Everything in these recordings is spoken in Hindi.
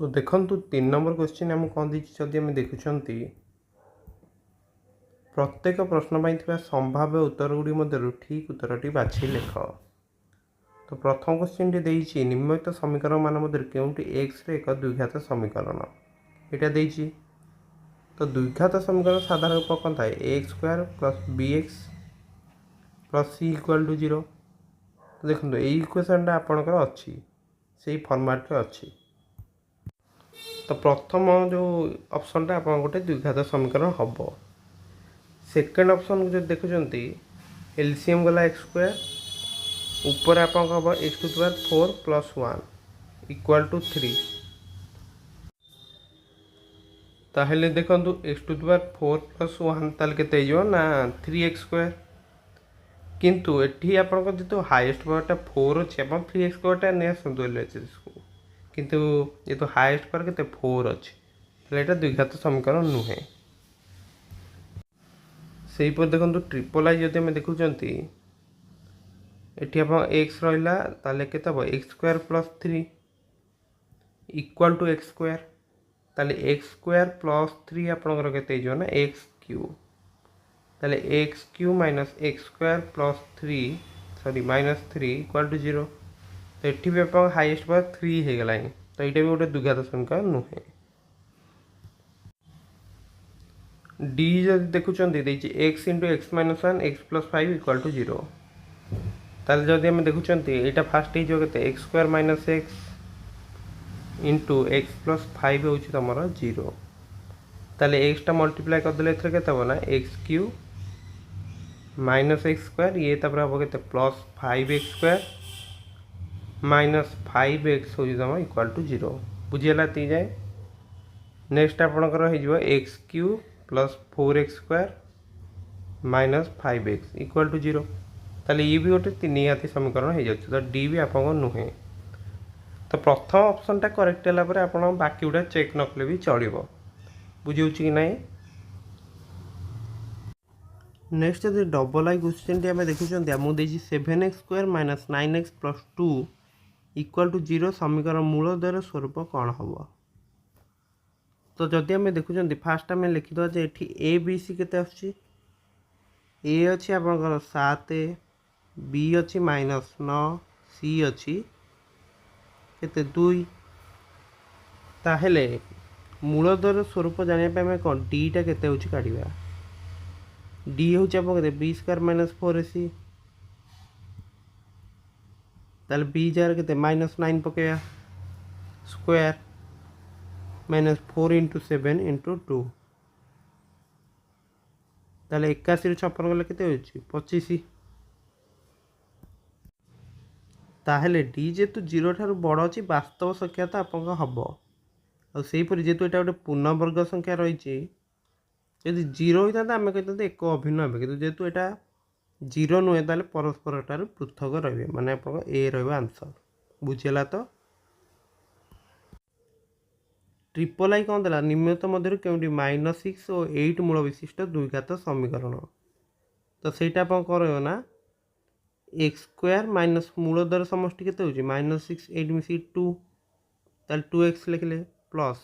सो देखंतु 3 नंबर क्वेश्चन आम कौन दी जदि आम देखुंत प्रत्येक प्रश्न पाई संभाव्य उत्तर गुड़ी मध्य ठीक उत्तरटी बाछी लेख। तो प्रथम क्वेश्चन टी देइछि निम्नलिखित समीकरण मान मध्य केउंटी x रे एक द्विघात समीकरण एटा देइछि। तो द्विघात समीकरण साधारण रूप कौन था x square plus b x plus c equal to 0। तो देखो ये इक्वेशन आपणकर अच्छी से फॉर्मेट रे अच्छी। तो प्रथम जो ऑप्शन टा आप गोटे द्विघात समीकरण हम। सेकेंड ऑप्शन जो देखुंत एलसीएम गला एक्स स्क्वायर ऊपर आप हम x to power 4 plus 1 equal to 3। ताहले देखो एक्स टू पावर 4 प्लस 1 ताल के ना 3x स्क्वायर किंतु एठी आपन जो हाईएस्ट पावरटा 4 अच्छे आप 3x स्क्वायरटा नहीं आसतु एलएचएस को किंतु ये तो हाईएस्ट पावर के 4 अच्छे ताहले एटा द्विघात समीकरण नुहे। से देखो ट्रिपल आई जब देखुंत एटी आप एक्स रहा ताले केते हम x square plus 3 equal to x square ताले एक्स स्क्वायर प्लस 3 आपंकर के ना एक्स क्यू ताले x q minus x square plus 3 sorry minus 3 equal to 0। तो ये भी आप हाईएस्ट पावर 3 हो गला। तो ये भी गोटे द्विघात समीकरण नुहे। डी जब देखुं X into X minus 1 X plus 5 equal to 0 ताल जब आम देखुं यहाँ फास्ट हो X square minus X into X plus 5 हूँ तुम 0 ताले एक्सटा मल्टीप्लाई करदे के ना x q minus x square ये हम के plus 5x square minus 5x हूँ तुम इक्वाल टू 0 बुझीगला ती जाए। नेक्स्ट आपणकर हो x q plus 4x square minus 5x equal to 0 ताले ये भी गोटे निहाती समीकरण हो जाए। तो डी भी आप नुहे। तो प्रथम ऑप्शन टा करेक्ट है आप बाकी गुड़ा चेक न कले भी चलो बुझे कि ना। नेक्स्ट जो डबल आई क्वेश्चन टी आम देखुं मुझे 7x square minus 9x plus 2 equal to 0 समीकरण मूलद्वय स्वरूप कौन हम। तो जदि आम देखुं फास्ट आम लिखिदे ये ए बी सी के ए अच्छी आपंकर 7 बी अच्छी माइनस 9 सी अच्छी केते 2 ताहेले मूलद्वय स्वरूप जानापी आम कौन डी टा केते होची काढ़ा डी हूँ आप बी स्क्वायर माइनस 4ac ताल बी जार के माइनस 9 पकड़ा स्क्वायर माइनस 4 इंटू 7 इंटू 2 ताले 81 56 गले केते होची 25 ताहले डी जेतु 0 ठारू बड़ अच्छी वास्तव संख्या तो आप हम आईपरी जेतु यहाँ गोटे पूर्णवर्ग संख्या रही यदि 0 होता आम कहते एक अभिन्न हे कि जेहेतु यहाँ 0 नुहे ताले परस्पर ठारू पृथक रे माने आप ए आंसर बुझेगा। तो ट्रिपल आई कौन देला निम्नलिखित मध्य क्योंकि -6 और 8 मूल विशिष्ट द्विघात समीकरण। तो सहीटा आप करें ना एक्स स्क्वायर माइनस मूलद्वय समष्टि केते होची -6 8 मिसी 2 ताल 2x लिखले प्लस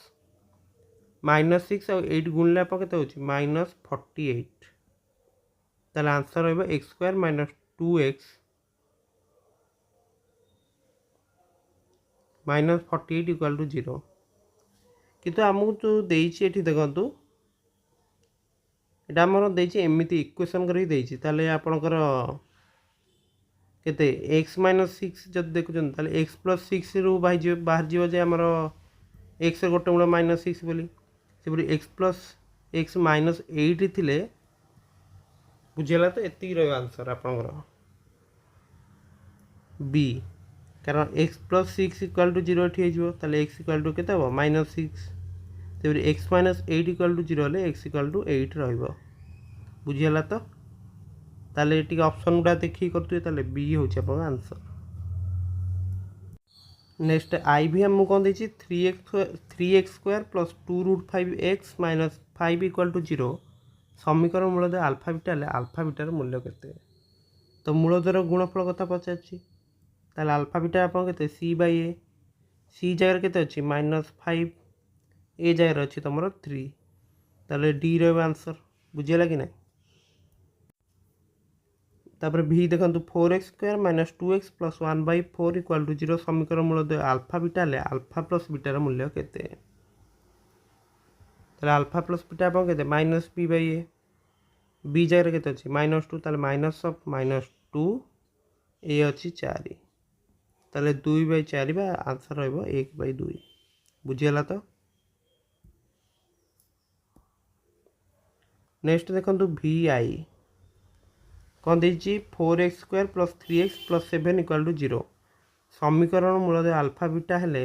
-6 और 8 गुणले आप केते होची -48 ताल आंसर रहबो x square minus 2x minus 48 equal to 0 किंतु आमको जो देइछि एठी देखंतु एटा हमर देइछि एमिति इक्वेशन करी देइछि ताले आपनकर केते x माइनस 6 जब देखुछन ताले x प्लस 6 रु बाहर जीव जे हमर x गोटे मूल -6 बोली सेपरि x प्लस x माइनस 8 थिले बुझेला। तो एति रह आंसर आपनकर बी कारण x प्लस 6 इक्वल टू 0 एठी हो ताले x इक्वल टू केते हो -6 सेपरि x माइनस 8 इक्वल टू 0 ले x इक्वल टू 8 रहइबो बुझेला। तो ताले ये ऑप्शन गुड़ा देखिए करते ताले बी हूँ आप आंसर। नेक्स्ट आई भी हमको कौन देछि 3x square plus 2√5x minus 5 equal to 0 समीकरण मूलद्वय आल्फा बीटा आल्फा बीटार मूल्य केते। तो मूलद्वयर गुणफल कथा पचार ताले आल्फा बीटा आप सी बाई ए सी जगह केते अच्छी -5 ए जगह अच्छी तुम 3 ताले डी रो आंसर बुझेगा कि ना। तापर भी देखो 4x² - 2x + 1/4 = 0 समीकरण मूल आल्फा बीटा ले आल्फा प्लस बीटार मूल्य केते ताले आल्फा प्लस बीटा अपन केते -b/a बी जगह केते अच्छी -2 ताले -2 ए अच्छी 4 ताले 2/4 बा आंसर रहइबो 1/2 बुझियला तो। नेक्स्ट देखंतु vi कौन देछि 4x² + 3x + 7 = 0 समीकरण मूल आल्फा बीटा हेले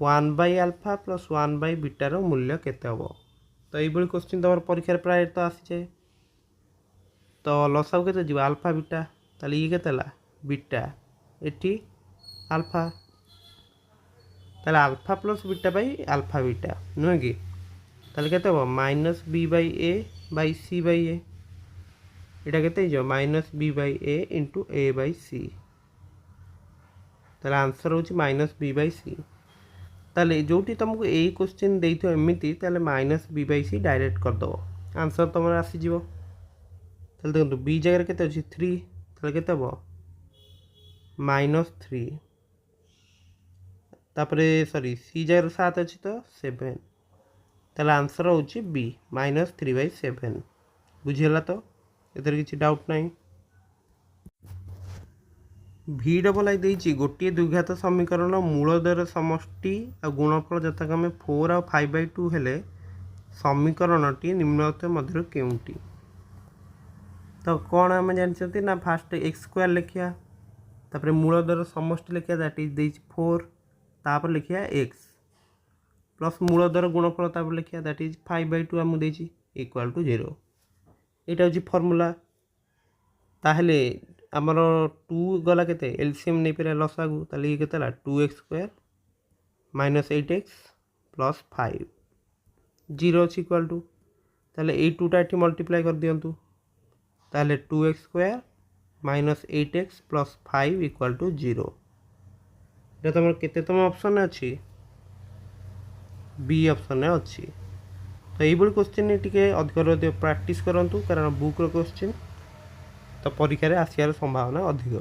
1/α + 1/β मूल्य केते हबो। तो ये क्वेश्चन तुम परीक्षा प्राय तो आसी जाए तो लसागु केते जीव आल्फा बीटा ताले ये केते ला बीटा एठी आल्फा ताले alpha plus beta by alpha beta नुहे कि ताले केते हबो -b/a/c/a एटा केते जो -b/a * a/c ताले आंसर होची -b/c ताले जोटी तुमको यही क्वेश्चन देइथो एमिति ताले -b/c डायरेक्ट कर दो आंसर तुम आसी जीवो। ताले देखो बी जगह केते अछि 3 ताले केते हबो -3 तापरे सॉरी सी जगह 7 अछि तो 7 ताले आंसर होची बी -3/7 बुझियला तो एतर किछि डाउट नाही। भि डबल आई देइछि गोटे द्विघात समीकरण मूलद्वयर समष्टि आ गुणफल यथाक्रमे 4 और 5/2 हेले समीकरणटी निम्नलिखित मध्य केउंटी। तो कौन आम जानते ना फास्ट x² लिखिया तापर मूलद्वयर समष्टि लिखिया दैट इज देइछि 4 तापर लिखिया x प्लस मूलद्वयर गुणफल तापर लिखिया दैट इज 5/2 आम देइछि = 0 एटा होछि फार्मूला। ताहले आमर 2 गला केते एलसीएम नहीं पे लसागु ताले ये केते ला 2x² - 8x + 5 0 इक्वल टू ताले ए 2 टा एठी मल्टीप्लाई कर दियंतु ताले 2x² - 8x + 5 = 0 एटा तमर केतेतम ऑप्शन अछि बी ऑप्शन अछि। तो ये क्वेश्चन टिके अधिक प्रैक्टिस करंतु कारण बुक रो क्वेश्चन तो परीक्षा रे आसियार संभावना अधिक।